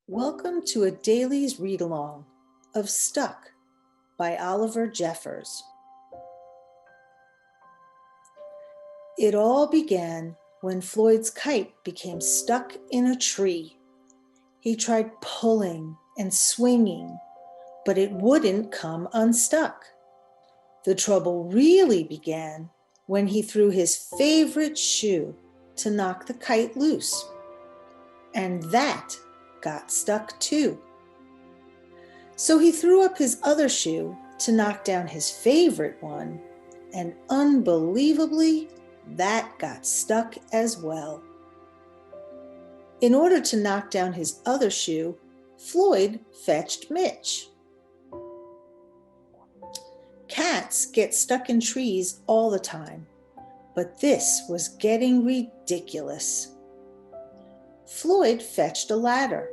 Welcome to a Dailies read-along of Stuck by Oliver Jeffers. It all began when Floyd's kite became stuck in a tree. He tried pulling and swinging, but it wouldn't come unstuck. The trouble really began when he threw his favorite shoe to knock the kite loose. And that got stuck too. So he threw up his other shoe to knock down his favorite one, and unbelievably, that got stuck as well. In order to knock down his other shoe, Floyd fetched Mitch. Cats get stuck in trees all the time, but this was getting ridiculous. Floyd fetched a ladder.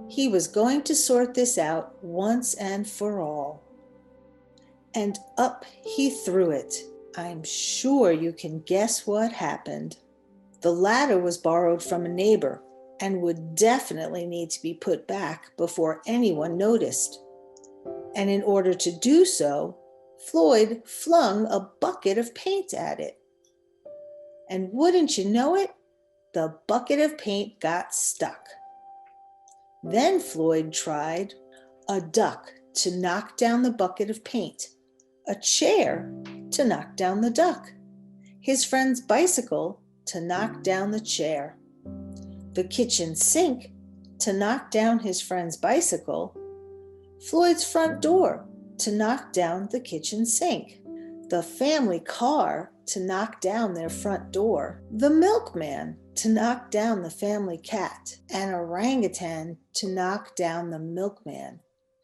He was going to sort this out once and for all. And up he threw it. I'm sure you can guess what happened. The ladder was borrowed from a neighbor and would definitely need to be put back before anyone noticed. And in order to do so, Floyd flung a bucket of paint at it. And wouldn't you know it, the bucket of paint got stuck. Then Floyd tried a duck to knock down the bucket of paint, a chair to knock down the duck, his friend's bicycle to knock down the chair, the kitchen sink to knock down his friend's bicycle, Floyd's front door to knock down the kitchen sink, the family car to knock down their front door, the milkman to knock down the family cat, an orangutan to knock down the milkman,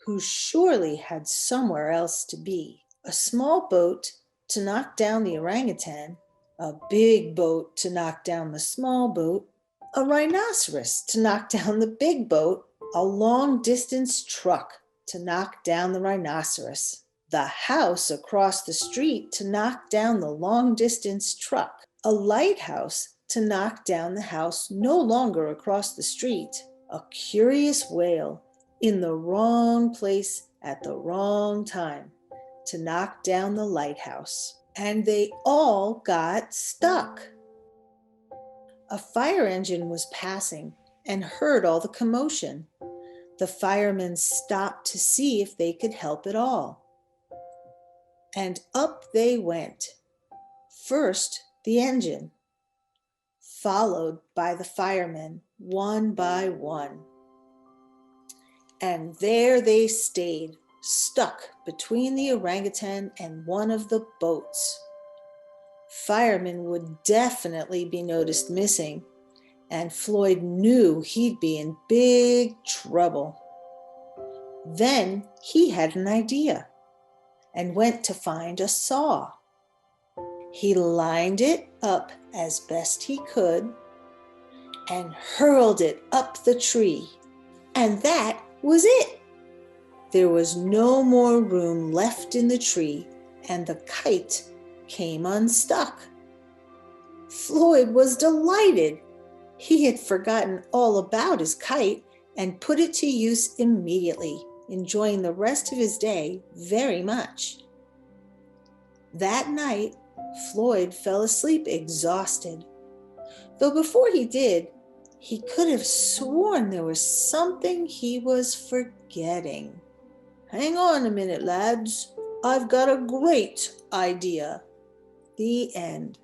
who surely had somewhere else to be, a small boat to knock down the orangutan, a big boat to knock down the small boat, a rhinoceros to knock down the big boat, a long-distance truck to knock down the rhinoceros, the house across the street to knock down the long-distance truck, a lighthouse to knock down the house no longer across the street, a curious whale in the wrong place at the wrong time to knock down the lighthouse. And they all got stuck. A fire engine was passing and heard all the commotion. The firemen stopped to see if they could help at all. And up they went. First, the engine, followed by the firemen, one by one. And there they stayed, stuck between the orangutan and one of the boats. Firemen would definitely be noticed missing, and Floyd knew he'd be in big trouble. Then he had an idea and went to find a saw. He lined it up as best he could and hurled it up the tree. And that was it. There was no more room left in the tree, and the kite came unstuck. Floyd was delighted. He had forgotten all about his kite and put it to use immediately, enjoying the rest of his day very much. That night, Floyd fell asleep exhausted, though before he did, he could have sworn there was something he was forgetting. Hang on a minute, lads. I've got a great idea. The end.